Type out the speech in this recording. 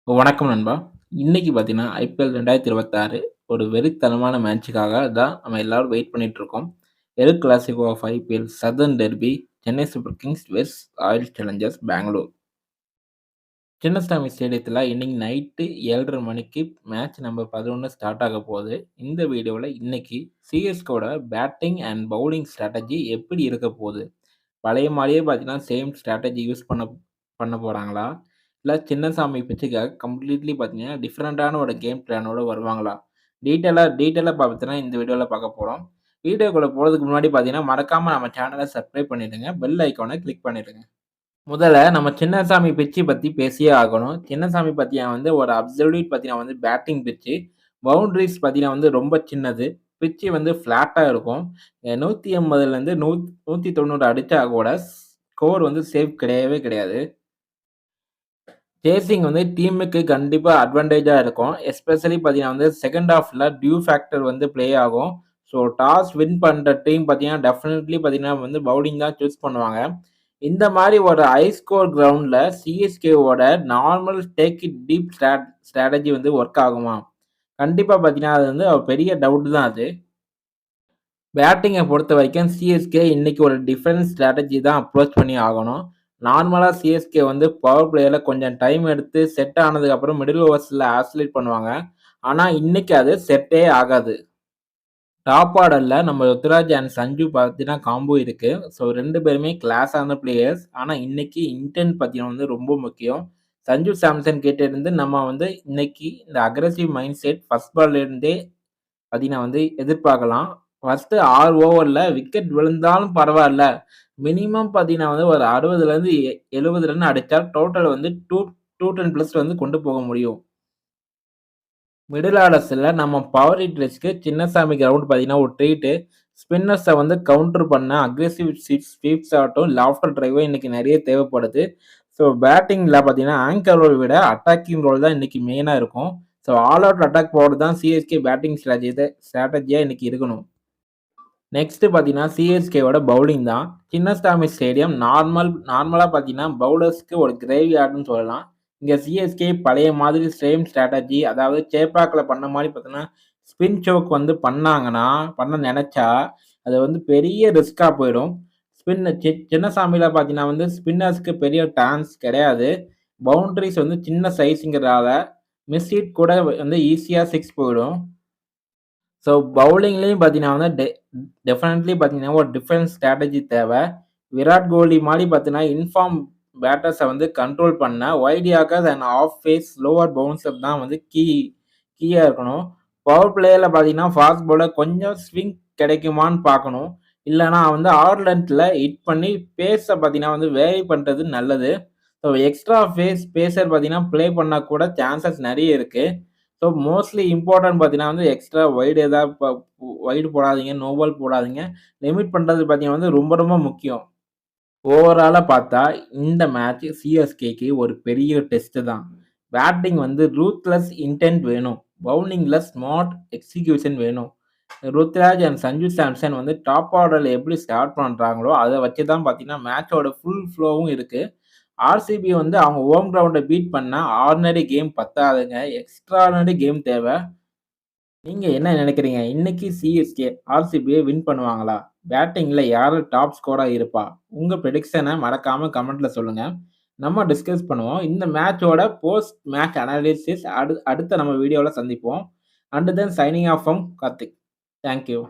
வணக்கம் நண்பா. இன்னைக்கு பார்த்தீங்கன்னா, ஐபிஎல் 2026 ஒரு வெறித்தனமான மேட்சுக்காக தான் நம்ம எல்லாரும் வெயிட் பண்ணிட்டு இருக்கோம். El Clasico of IPL southern derby Chennai Super Kings versus Royal Challengers Bangalore. Chinnaswamy ஸ்டேடியத்தில இன்னைக்கு நைட்டு 7:30 மணிக்கு மேட்ச் நம்பர் 11 ஸ்டார்ட் ஆக போகுது. இந்த வீடியோல இன்னைக்கு சிஎஸ்கேவோட பேட்டிங் அண்ட் பவுலிங் ஸ்ட்ராட்டஜி எப்படி இருக்க போகுது? பழைய மாரியே பார்த்தீங்கன்னா, சேம் ஸ்ட்ராட்டஜி யூஸ் பண்ண பண்ண போறாங்களா? இல்ல சின்னசாமி பிச்சுக்காக கம்ப்ளீட்லி பார்த்தீங்கன்னா, டிஃபரண்டான ஒரு கேம் பிளானோட வருவாங்களா? டீட்டெயிலா பார்த்தீங்கன்னா, இந்த வீடியோல பார்க்க போறோம். வீடியோக்குள்ள போறதுக்கு முன்னாடி பார்த்தீங்கன்னா, மறக்காம நம்ம சேனல சப்ஸ்கிரைப் பண்ணிடுங்க. பெல் ஐகான கிளிக் பண்ணிடுங்க. முதல்ல நம்ம சின்னசாமி பிட்சு பத்தி பேசியே ஆகணும். சின்னசாமி பார்த்தீங்கன்னா ஒரு அப்சல்யூட் பார்த்தீங்கன்னா பேட்டிங் பிட்சு. பவுண்டரீஸ் பார்த்தீங்கன்னா ரொம்ப சின்னது. பிட்சு ஃப்ளாட்டா இருக்கும். 180லேருந்து 190 அடிச்சா கூட ஸ்கோர் சேவ் கிடையவே கிடையாது. சேசிங் டீமுக்கு கண்டிப்பா அட்வான்டேஜா இருக்கும். எஸ்பெஷலி பார்த்தீங்கன்னா செகண்ட் ஹாஃப்ல டியூ ஃபேக்டர் ப்ளே ஆகும். ஸோ டாஸ் வின் பண்ற டீம் பார்த்தீங்கன்னா, டெஃபினெட்லி பார்த்தீங்கன்னா பவுலிங் தான் சூஸ் பண்ணுவாங்க. இந்த மாரி ஒரு ஹை ஸ்கோர் கிரவுண்ட்ல சிஎஸ்கேவோட normal take it deep strategy work ஆகுமா? கண்டிப்பா பார்த்தீங்கன்னா, அது ஒரு பெரிய டவுட் தான் அது. பேட்டிங்க பொறுத்தவரைக்கும் சிஎஸ்கே இன்னைக்கு ஒரு டிஃபென்ஸ் ஸ்ட்ராட்டஜி தான் அப்ரோச் பண்ணி ஆகணும். நார்மலா சிஎஸ்கே பவர் பிளேல கொஞ்சம் டைம் எடுத்து செட் ஆனதுக்கப்புறம் மிடில் ஓவர்ஸ்ல ஆசிலேட் பண்ணுவாங்க. ஆனா இன்னைக்கு அது செட்டே ஆகாது. டாப் ஆர்டர்ல நம்ம ருத்துராஜ் அண்ட் சஞ்சு பார்த்தீங்கன்னா காம்போ இருக்கு. ஸோ 2 பேருமே கிளாஸான பிளேயர்ஸ். ஆனா இன்னைக்கு இன்டென்ட் பார்த்தீங்கன்னா ரொம்ப முக்கியம். சஞ்சு சாம்சன் கிட்ட இருந்து நம்ம இன்னைக்கு இந்த அக்ரெசிவ் மைண்ட் செட் ஃபர்ஸ்ட் பால்ல இருந்தே பார்த்தீங்கன்னா எதிர்பார்க்கலாம். ஃபர்ஸ்ட் 6 ஓவர்ல விக்கெட் விழுந்தாலும் பரவால்ல. மினிமம் பார்த்தீங்கன்னா ஒரு 60லேருந்து 70 ரன் அடிச்சா டோட்டல் 210 பிளஸ் கொண்டு போக முடியும். மிடில் ஆர்டர்ஸ்ல நம்ம power hit risk Chinnasamy ground பார்த்தீங்கன்னா ஒரு ட்ரீட்டு. ஸ்பின்னர்ஸை கவுண்டர் பண்ண அக்ரெசிவ் ஸ்வீப்ஸ் ஆகட்டும், லாஃப்டர் டிரைவோ இன்னைக்கு நிறைய தேவைப்படுது. ஸோ பேட்டிங்ல பார்த்தீங்கன்னா ஆங்கர் ரோல் விட அட்டாக்கிங் ரோல் தான் இன்னைக்கு மெயினா இருக்கும். So all out attack board தான் சிஎஸ்கே பேட்டிங் ஸ்ட்ராட்டஜியா இன்னைக்கு இருக்கணும். நெக்ஸ்ட் பார்த்தீங்கன்னா சிஎஸ்கேவோட பவுலிங் தான். சின்னசாமி ஸ்டேடியம் நார்மலா பார்த்தீங்கன்னா பவுலர்ஸ்க்கு ஒரு கிரேவி யார்டுன்னு சொல்லலாம். இங்க சிஎஸ்கே பழைய மாதிரி சேம் ஸ்ட்ராட்டஜி, அதாவது சேப்பாக்ல பண்ண மாதிரி பார்த்தீங்கன்னா ஸ்பின் சோக் பண்ண நினைச்சா அது பெரிய ரிஸ்கா போயிடும். சின்னசாமியில பார்த்தீங்கன்னா ஸ்பின்னர்ஸ்க்கு பெரிய டான்ஸ் கிடையாது. பவுண்டரிஸ் சின்ன சைஸ்ங்கிறதால மிஸ் ஹிட் கூட ஈஸியா 6 போயிடும். ஸோ பவுலிங்லயும் பார்த்தீங்கன்னா டெஃபினெட்லி பார்த்தீங்கன்னா ஒரு டிஃபென்ஸ் ஸ்ட்ராட்டஜி தேவை. விராட் கோலி மாரி பார்த்தீங்கன்னா இன்ஃபார்ம் பேட்டர்ஸை கண்ட்ரோல் பண்ண wide yorkers and off pace slower bouncer தான் கீயா இருக்கணும். பவர் பிளேயர்ல பார்த்தீங்கன்னா ஃபாஸ்ட் பவுலர் கொஞ்சம் ஸ்விங் கிடைக்குமான்னு பார்க்கணும். இல்லைன்னா ஆர்லண்ட்ல ஹிட் பண்ணி பேஸை பார்த்தீங்கன்னா வேரி பண்றது நல்லது. ஸோ எக்ஸ்ட்ரா பேசர் பார்த்தீங்கன்னா ப்ளே பண்ணா கூட சான்சஸ் நிறைய இருக்கு. ஸோ மோஸ்ட்லி இம்பார்ட்டன்ட் பார்த்தீங்கன்னா எக்ஸ்ட்ரா வைடு ஏதாவது வைடு போடாதீங்க, நோ பால் போடாதீங்க. லிமிட் பண்றது பார்த்தீங்கன்னா ரொம்ப ரொம்ப முக்கியம். ஓவராலா பார்த்தா இந்த மேட்ச் சிஎஸ்கேக்கு ஒரு பெரிய டெஸ்ட் தான். பேட்டிங் ரூத்லெஸ் இன்டென்ட் வேணும். பவுலிங்ல ஸ்மார்ட் எக்ஸிகியூஷன் வேணும். ருத்ராஜ் அண்ட் சஞ்சு சாம்சன் டாப் ஆர்டர்ல எப்படி ஸ்டார்ட் பண்றாங்களோ அதை வச்சு தான் பார்த்தீங்கன்னா மேட்சோட ஃபுல் ஃப்ளோவும் இருக்கு. ஆர்சிபி அவங்க ஹோம் கிரவுண்ட பீட் பண்ணா ஆர்டினரி கேம் பத்தாதுங்க. எக்ஸ்ட்ராடினரி கேம் தேவை. நீங்க என்ன நினைக்கிறீங்க? இன்னைக்கு சிஎஸ்கே ஆர்சிபியை வின் பண்ணுவாங்களா? பேட்டிங்ல யாரு டாப் ஸ்கோரா இருப்பா? உங்க பிரெடிக்ஷன மறக்காம கமெண்ட்ல சொல்லுங்க. நம்ம டிஸ்கஸ் பண்ணுவோம். இந்த மேட்சோட போஸ்ட் மேட்ச் அனாலிசிஸ் அடுத்த நம்ம வீடியோல சந்திப்போம். And then signing off from Karthik. Thank you.